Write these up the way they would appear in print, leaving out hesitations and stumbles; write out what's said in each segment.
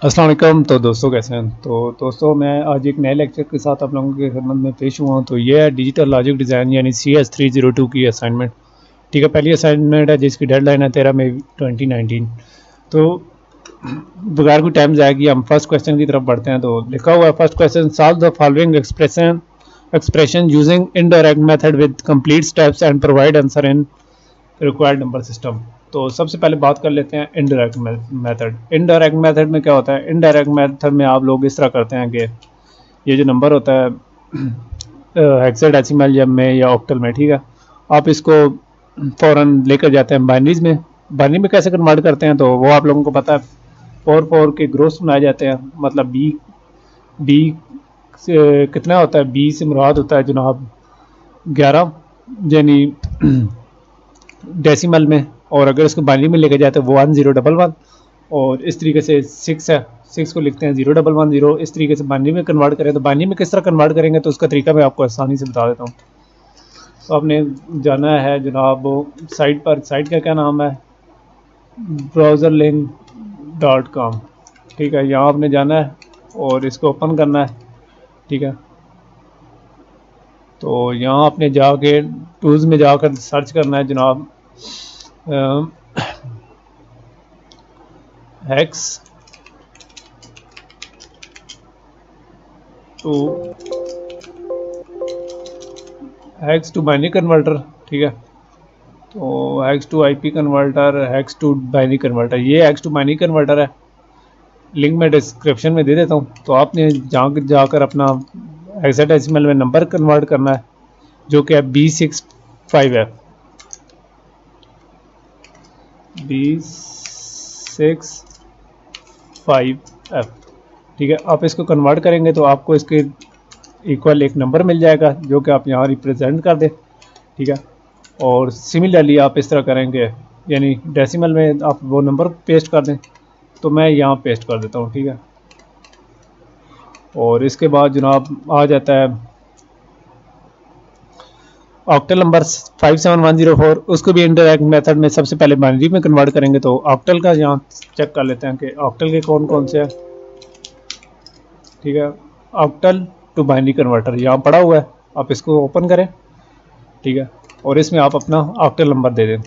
अस्सलाम वालेकुम। तो दोस्तों कैसे हैं? तो दोस्तों मैं आज एक नए लेक्चर के साथ आप लोगों की खिदमत में पेश हुआ हूँ। तो ये है डिजिटल लॉजिक डिज़ाइन यानी CS302 की असाइनमेंट। ठीक है, पहली असाइनमेंट है जिसकी डेडलाइन है 13 मई 2019। तो बगैर कोई टाइम जाएगी हम फर्स्ट क्वेश्चन की तरफ बढ़ते हैं। तो लिखा हुआ है first question, solve the following expression using indirect method with complete steps and provide answer in required number system. तो सबसे पहले बात कर लेते हैं इनडायरेक्ट मेथड। इनडायरेक्ट मेथड में क्या होता है? इनडायरेक्ट मेथड में आप लोग इस तरह करते हैं कि ये जो नंबर होता है हेक्साडेसिमल या में या ऑक्टल में, ठीक है, आप इसको फ़ौरन लेकर जाते हैं बाइनरीज में। बाइनरी में कैसे कन्वर्ट करते हैं तो वो आप लोगों को पता है। 4 के ग्रोस बनाए जाते हैं, मतलब बी से कितना होता है? बी से मुराद होता है जनाब 11 यानी डेसिमल में, और अगर इसको बाइनरी में लेके जाते हैं वो 1011, और इस तरीके से 6 है, 6 को लिखते हैं 0110। इस तरीके से बाइनरी में कन्वर्ट करें तो बाइनरी में किस तरह कन्वर्ट करेंगे तो उसका तरीका मैं आपको आसानी से बता देता हूँ। तो आपने जाना है जनाब साइट पर, साइट का क्या नाम है? browserlink.com। ठीक है, यहाँ आपने जाना है और इसको ओपन करना है। ठीक है, तो यहाँ आपने जाके टूल्स में जाकर सर्च करना है जनाब हेक्स टू बाइनरी कन्वर्टर। ठीक है, तो hex to IP converter, hex to binary converter, ये हेक्स टू बाइनरी कन्वर्टर है। लिंक मैं डिस्क्रिप्शन में दे देता हूँ। तो आपने जाकर अपना हेक्साडेसिमल में नंबर कन्वर्ट करना है जो कि है B65 है, B65F। ठीक है, आप इसको कन्वर्ट करेंगे तो आपको इसके इक्वल एक नंबर मिल जाएगा जो कि आप यहाँ रिप्रेजेंट कर दें। ठीक है, और सिमिलरली आप इस तरह करेंगे, यानी डेसिमल में आप वो नंबर पेस्ट कर दें। तो मैं यहाँ पेस्ट कर देता हूँ। ठीक है, और इसके बाद जनाब आ जाता है ऑक्टल नंबर 57104। उसको भी इनडायरेक्ट मेथड में सबसे पहले बाइनरी में कन्वर्ट करेंगे। तो ऑक्टल का यहाँ चेक कर लेते हैं कि ऑक्टल के कौन कौन से हैं। ठीक है, ऑक्टल टू बाइनरी कन्वर्टर यहाँ पड़ा हुआ है, आप इसको ओपन करें। ठीक है, और इसमें आप अपना ऑक्टल नंबर दे दें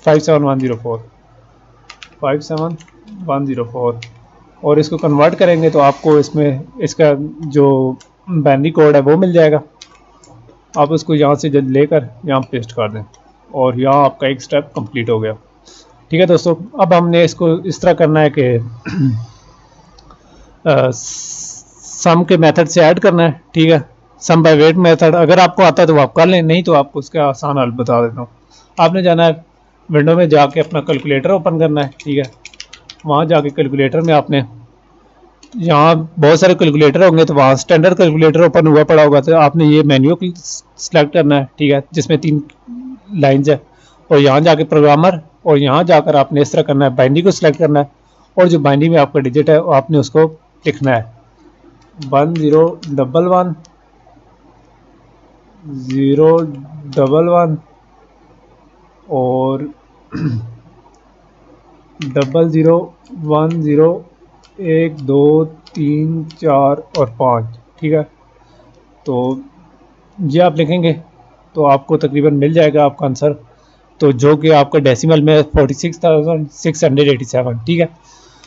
57104 और इसको कन्वर्ट करेंगे तो आपको इसमें इसका जो बाइनरी कोड है वो मिल जाएगा। आप उसको यहाँ से जब लेकर यहाँ पेस्ट कर दें और यहाँ आपका एक स्टेप कंप्लीट हो गया। ठीक है दोस्तों, अब हमने इसको इस तरह करना है कि सम के मेथड से ऐड करना है। ठीक है, सम बाय वेट मेथड अगर आपको आता है तो आप कर लें, नहीं तो आपको उसका आसान हल बता देता हूँ। आपने जाना है विंडो में जाके अपना कैलकुलेटर ओपन करना है। ठीक है, वहाँ जाके कैलकुलेटर में आपने यहाँ बहुत सारे कैलकुलेटर होंगे तो वहाँ स्टैंडर्ड कैलकुलेटर ओपन हुआ पड़ा होगा, तो आपने ये मेन्यू सेलेक्ट करना है। ठीक है, जिसमें 3 लाइन्स है, और यहाँ जाके प्रोग्रामर, और यहाँ जाकर आपने इस तरह करना है, बाइनरी को सिलेक्ट करना है, और जो बाइनरी में आपका डिजिट है आपने उसको लिखना है 1011 011 और 0010 1 2 3 4 और 5। ठीक है, तो ये आप लिखेंगे तो आपको तकरीबन मिल जाएगा आपका आंसर, तो जो कि आपका डेसिमल में 46,687। ठीक है,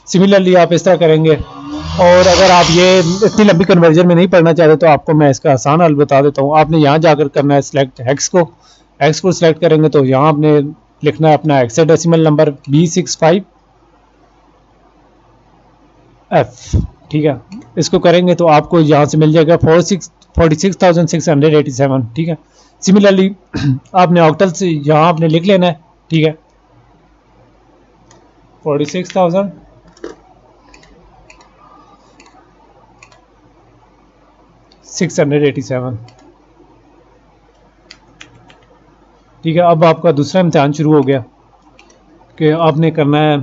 सिमिलरली आप इस तरह करेंगे। और अगर आप ये इतनी लंबी कन्वर्जन में नहीं पढ़ना चाहते तो आपको मैं इसका आसान हल बता देता हूँ। आपने यहाँ जाकर करना है सिलेक्ट हेक्स को सिलेक्ट करेंगे तो यहाँ आपने लिखना है अपना हेक्साडेसिमल नंबर B65F। ठीक है, इसको करेंगे तो आपको यहाँ से मिल जाएगा 46,687। ठीक है, सिमिलरली आपने ऑक्टल से यहाँ आपने लिख लेना है। ठीक है, 46,687। ठीक है, अब आपका दूसरा इम्तिहान शुरू हो गया कि आपने करना है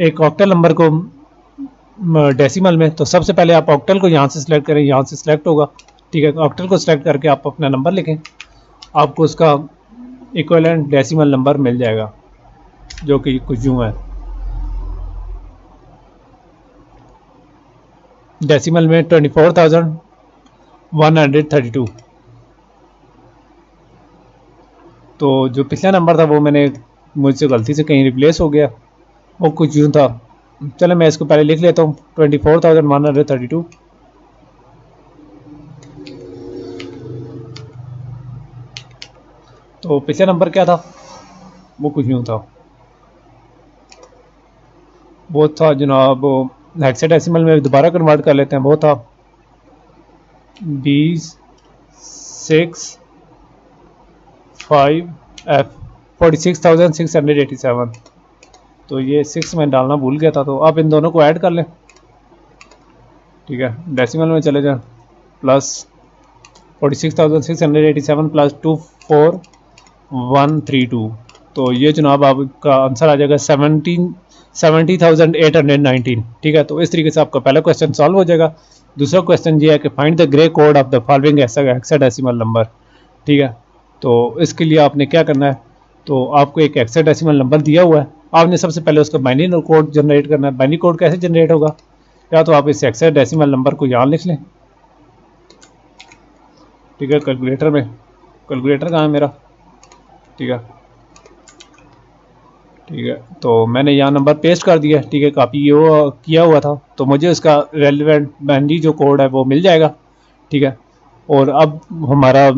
एक ऑक्टल नंबर को डेसिमल में। तो सबसे पहले आप ऑक्टल को यहाँ से सिलेक्ट करें, यहाँ से सिलेक्ट होगा। ठीक है, ऑक्टल को सिलेक्ट करके आप अपना नंबर लिखें, आपको उसका इक्विवेलेंट डेसिमल नंबर मिल जाएगा जो कि कुछ यूँ है डेसिमल में 24,132। तो जो पिछला नंबर था वो मैंने मुझसे गलती से कहीं रिप्लेस हो गया, वो कुछ यूँ था। चलो मैं इसको पहले लिख लेता हूँ 24,132। तो पिछला नंबर क्या था, वो कुछ यूँ था, वो था जनाब हेक्साडेसिमल में दोबारा कन्वर्ट कर लेते हैं। वो था 46,687। तो ये 6 में डालना भूल गया था, तो आप इन दोनों को ऐड कर लें। ठीक है, डेसिमल में चले जाएं, प्लस 46,687 प्लस 24132। तो ये जनाब आपका आंसर आ जाएगा 70,819। ठीक है, तो इस तरीके से आपका पहला क्वेश्चन सॉल्व हो जाएगा। दूसरा क्वेश्चन ये है कि find the grey code of the following hexadecimal number. ठीक है, तो इसके लिए आपने क्या करना है, तो आपको एक हेक्साडेसिमल नंबर दिया हुआ है, आपने सबसे पहले उसका बाइनरी कोड जनरेट करना है। बाइनरी कोड कैसे जनरेट होगा, या तो आप इस हेक्साडेसिमल नंबर को यहाँ लिख लें। ठीक है, कैलकुलेटर में, कैलकुलेटर कहाँ है मेरा। ठीक है, ठीक है, तो मैंने यहाँ नंबर पेस्ट कर दिया। ठीक है, कॉपी ये किया हुआ था, तो मुझे उसका रेलिवेंट बाइनरी जो कोड है वो मिल जाएगा। ठीक है, और अब हमारा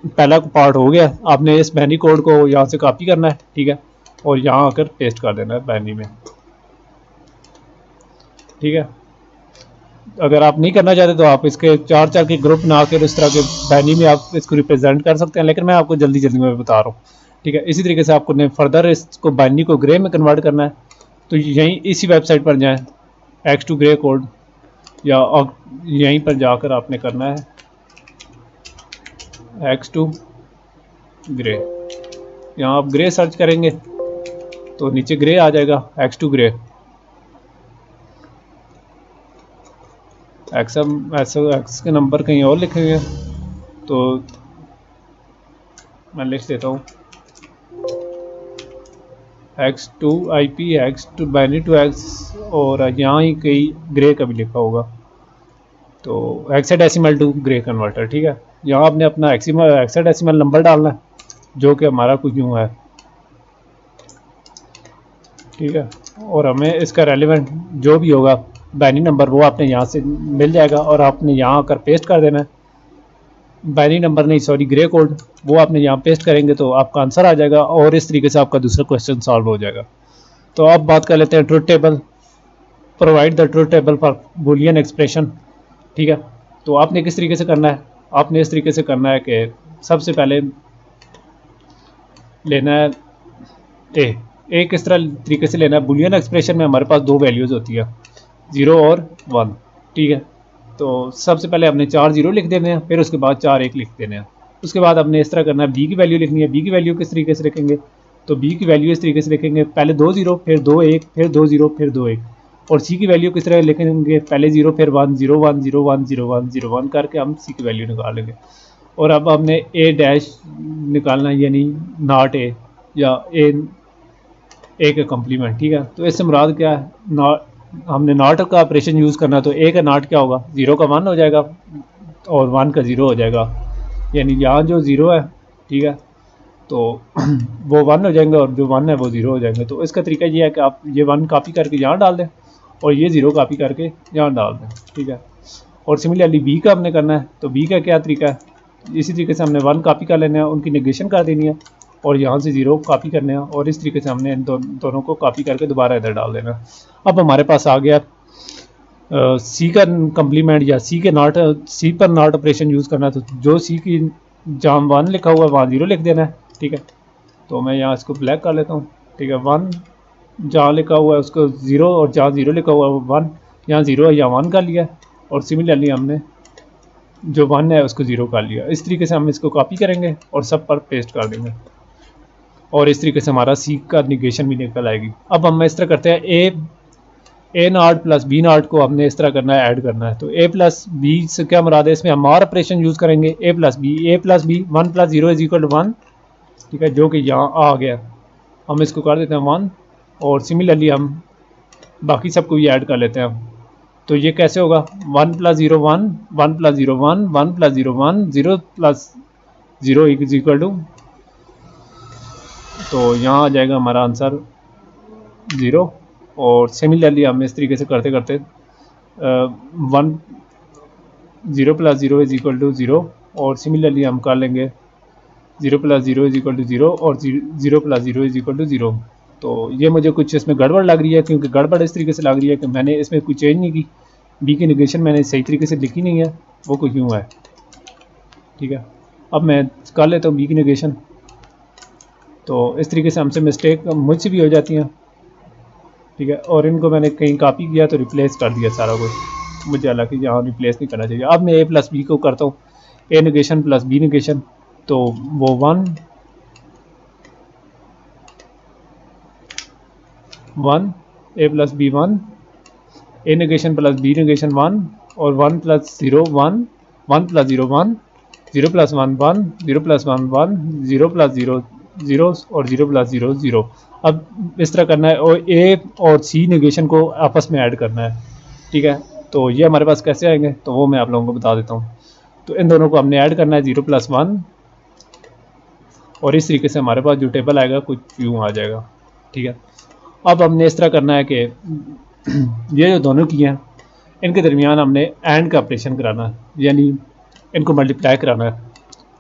पहला पार्ट हो गया। आपने इस बाइनरी कोड को यहाँ से कॉपी करना है। ठीक है, और यहाँ आकर पेस्ट कर देना है बाइनरी में। ठीक है, अगर आप नहीं करना चाहते तो आप इसके चार के ग्रुप बना कर इस तरह के बाइनरी में आप इसको रिप्रेजेंट कर सकते हैं, लेकिन मैं आपको जल्दी जल्दी में बता रहा हूँ। ठीक है, इसी तरीके से आपको ने फर्दर इसको बाइनरी को ग्रे में कन्वर्ट करना है। तो यहीं इसी वेबसाइट पर जाएं, X2 ग्रे कोड, या यहीं पर जाकर आपने करना है X2 ग्रे। यहाँ आप ग्रे सर्च करेंगे तो नीचे ग्रे आ जाएगा, X2 ग्रे। एक्स के नंबर कहीं और लिखे हुए हैं, तो मैं लिख देता हूँ X2 IP, X2 binary to X, और यहाँ ही कहीं ग्रे का भी लिखा होगा, तो हेक्साडेसिमल टू ग्रे कन्वर्टर। ठीक है, यहाँ आपने अपना हेक्साडेसिमल नंबर डालना है, जो कि हमारा कुछ यूँ है। ठीक है, और हमें इसका रेलिवेंट जो भी होगा बाइनरी नंबर वो आपने यहाँ से मिल जाएगा, और आपने यहाँ आकर पेस्ट कर देना है। बाइनरी नंबर नहीं, सॉरी, ग्रे कोड, वो आपने यहाँ पेस्ट करेंगे तो आपका आंसर आ जाएगा, और इस तरीके से आपका दूसरा क्वेश्चन सॉल्व हो जाएगा। तो अब बात कर लेते हैं truth table. Provide the truth table for Boolean expression. ठीक है, तो आपने किस तरीके से करना है, आपने इस तरीके से करना है कि सबसे पहले लेना है ए किस तरह तरीके से लेना है। बूलियन एक्सप्रेशन में हमारे पास दो वैल्यूज़ होती है, 0 और 1। ठीक है, तो सबसे पहले हमने 4 0 लिख देने हैं, फिर उसके बाद 4 1 लिख देने हैं। उसके बाद हमने इस तरह करना है, बी की वैल्यू लिखनी है। बी की वैल्यू किस तरीके से लिखेंगे, तो बी की वैल्यू इस तरीके से लिखेंगे, पहले 2 0 फिर 2 1 फिर 2 0 फिर 2 1। और सी की वैल्यू किस तरह लिखेंगे, पहले 0 फिर 1 0 1 0 1 0 1 0 1 करके हम सी की वैल्यू निकालेंगे। और अब हमने ए डैश निकालना है, यानी नॉट ए, या ए का कम्प्लीमेंट। ठीक है, तो इससे मुराद क्या है, हमने नॉट का ऑपरेशन यूज़ करना है, तो ए का नॉट क्या होगा, 0 का 1 हो जाएगा और 1 का 0 हो जाएगा, यानी यहाँ जो 0 है, ठीक है, तो वो 1 हो जाएंगे और जो 1 है वो 0 हो जाएंगे। तो इसका तरीका ये है कि आप ये 1 कॉपी करके यहाँ डाल दें और ये 0 कॉपी करके यहाँ डाल दें। ठीक है, और सिमिलरली बी का हमने करना है, तो बी का क्या तरीका है, इसी तरीके से हमने 1 कॉपी कर लेना है, उनकी नेगेशन कर देनी है और यहाँ से 0 कॉपी करने हैं, और इस तरीके से हमने इन दोनों को कॉपी करके दोबारा इधर डाल देना। अब हमारे पास आ गया सी का कम्प्लीमेंट, या सी के नॉट, सी पर नॉट ऑपरेशन यूज़ करना है, तो जो सी की जहाँ 1 लिखा हुआ है वहाँ 0 लिख देना है। ठीक है, तो मैं यहाँ इसको ब्लैक कर लेता हूँ। ठीक है, 1 जहाँ लिखा हुआ है उसको 0, और जहाँ 0 लिखा हुआ है 1, यहाँ 0 है यहाँ 1 कर लिया, और सिमिलरली हमने जो 1 है उसको 0 कर लिया। इस तरीके से हम इसको कॉपी करेंगे और सब पर पेस्ट कर देंगे, और इस तरीके से हमारा सी का निगेशन भी निकल आएगी। अब हम इस तरह करते हैं, ए नॉट प्लस बी नॉट को हमने इस तरह करना है, ऐड करना है। तो ए प्लस बी से क्या मुराद है, इसमें हम और ऑपरेशन यूज़ करेंगे, A plus B 1 plus 0 is equal to 1। ठीक है, जो कि यहाँ आ गया, हम इसको कर देते हैं 1, और सिमिलरली हम बाकी सबको भी ऐड कर लेते हैं। तो ये कैसे होगा 1 + 0 1 1 + 0 1 1 + 0 1 0 + 0 इज इक्वल टू, तो यहाँ आ जाएगा हमारा आंसर 0। और सिमिलरली हम इस तरीके से करते करते 1 0 + 0 इज इक्वल टू 0, और सिमिलरली हम कर लेंगे 0 + 0 इज इक्वल टू 0 और 0 + 0 इज इक्वल टू 0। तो ये मुझे कुछ इसमें गड़बड़ लग रही है, क्योंकि गड़बड़ इस तरीके से लग रही है कि मैंने इसमें कोई चेंज नहीं की, बी की निगेशन मैंने सही तरीके से लिखी नहीं है, वो कोई क्यों है। ठीक है, अब मैं कर लेता हूँ बी की निगेशन। तो इस तरीके से हमसे मिस्टेक मुझसे भी हो जाती हैं। ठीक है, और इनको मैंने कहीं कॉपी किया तो रिप्लेस कर दिया सारा कुछ, मुझे हालांकि यहाँ रिप्लेस नहीं करना चाहिए। अब मैं ए + बी को करता हूँ, ए निगेशन + बी निगेशन, तो वो 1 1 ए + बी 1, ए निगेशन + बी निगेशन 1, और 1 + 0 1 1 + 0 1 0 + 1 1 0 + 1 1 0 + 0 0 और 0 + 0 0। अब इस तरह करना है, और ए और सी निगेशन को आपस में ऐड करना है। ठीक है, तो ये हमारे पास कैसे आएंगे, तो वो मैं आप लोगों को बता देता हूँ। तो इन दोनों को हमने ऐड करना है 0 + 1, और इस तरीके से हमारे पास जो टेबल आएगा कुछ यूँ आ जाएगा। ठीक है, अब हमने इस तरह करना है कि ये जो दोनों की हैं इनके दरमियान हमने एंड का ऑपरेशन कराना है, यानी इनको मल्टीप्लाई कराना है।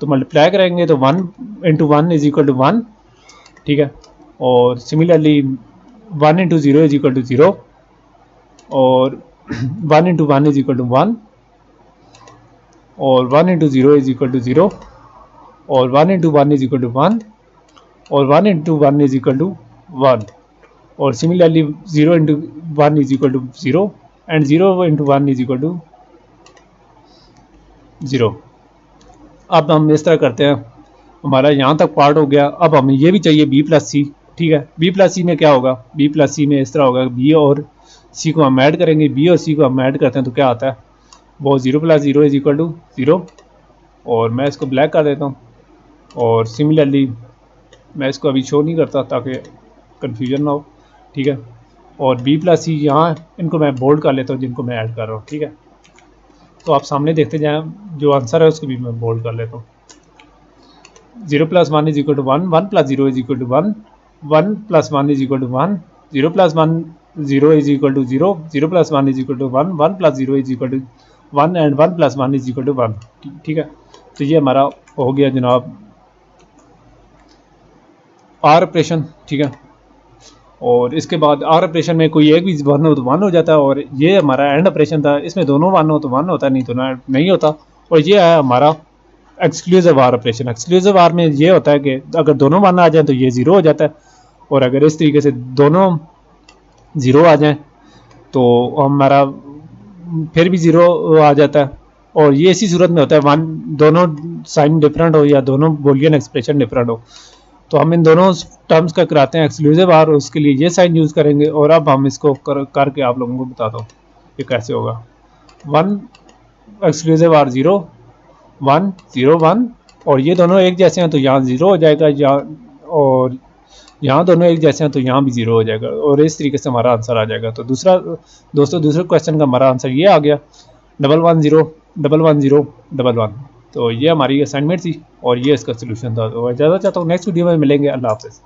तो मल्टीप्लाई करेंगे तो 1 × 1 इज इक्वल टू 1। ठीक है, और सिमिलरली 1 × 0 इज इक्वल टू 0, और 1 × 1 इज इक्वल टू 1, और 1 × 0 इज इक्वल टू 0, और 1 × 1 इज इक्वल टू 1, और 1 × 1 इज इक्वल टू 1, और similarly 0 × 1 is equal to 0, and 0 × 1 is equal to 0। अब हम इस तरह करते हैं, हमारा यहाँ तक पार्ट हो गया। अब हमें ये भी चाहिए बी + सी। ठीक है, बी + सी में क्या होगा, बी + सी में इस तरह होगा, बी और सी को हम ऐड करेंगे, बी और सी को हम ऐड करते हैं तो क्या आता है, वो 0 + 0 इज इक्वल टू 0, और मैं इसको ब्लैक कर देता हूँ। और सिमिलरली मैं इसको अभी शो नहीं करता ताकि कन्फ्यूजन ना हो। ठीक है, और बी + सी यहाँ इनको मैं बोल्ड कर लेता हूँ जिनको मैं ऐड कर रहा हूँ। ठीक है, तो आप सामने देखते जाएं, जो आंसर है उसको भी मैं बोल्ड कर लेता हूँ। 0 + 1 is equal to 1 1 + 0 is equal to 1 1 + 1 is equal to 1 0 + 1 0 is equal to 0 0 + 1 is equal to 1 1 + 0 is equal to 1 and 1 + 1 is equal to 1। ठीक है, तो ये हमारा हो गया जनाब आर ऑपरेशन। ठीक है, और इसके बाद आर ऑपरेशन में कोई एक भी 1 हो तो 1 हो जाता है, और ये हमारा एंड ऑपरेशन था, इसमें दोनों 1 हो तो 1 होता है, नहीं तो नहीं होता। और ये है हमारा exclusive or operation. Exclusive or में ये होता है कि अगर दोनों 1 आ जाए तो ये 0 हो जाता है, और अगर इस तरीके से दोनों 0 आ जाएं तो हमारा फिर भी 0 आ जाता है। और ये इसी सूरत में होता है 1 दोनों साइन डिफरेंट हो या दोनों बूलियन एक्सप्रेशन डिफरेंट हो, तो हम इन दोनों टर्म्स का कराते हैं एक्सक्लूसिव आर, उसके लिए ये साइन यूज़ करेंगे। और अब हम इसको करके आप लोगों को बताता हूँ ये कैसे होगा। 1 एक्सक्लूसिव आर 0 1 0 1, और ये दोनों एक जैसे हैं तो यहाँ 0 हो जाएगा, और यहाँ दोनों एक जैसे हैं तो यहाँ भी 0 हो जाएगा, और इस तरीके से हमारा आंसर आ जाएगा। तो दूसरा दोस्तों दूसरे क्वेश्चन का हमारा आंसर ये आ गया 1 1 0 1 1 0 1 1। तो ये हमारी असाइनमेंट थी और ये इसका सोल्यूशन था। तो इजाज़त चाहता हूँ, नेक्स्ट वीडियो में मिलेंगे। अल्लाह हाफ़िज़।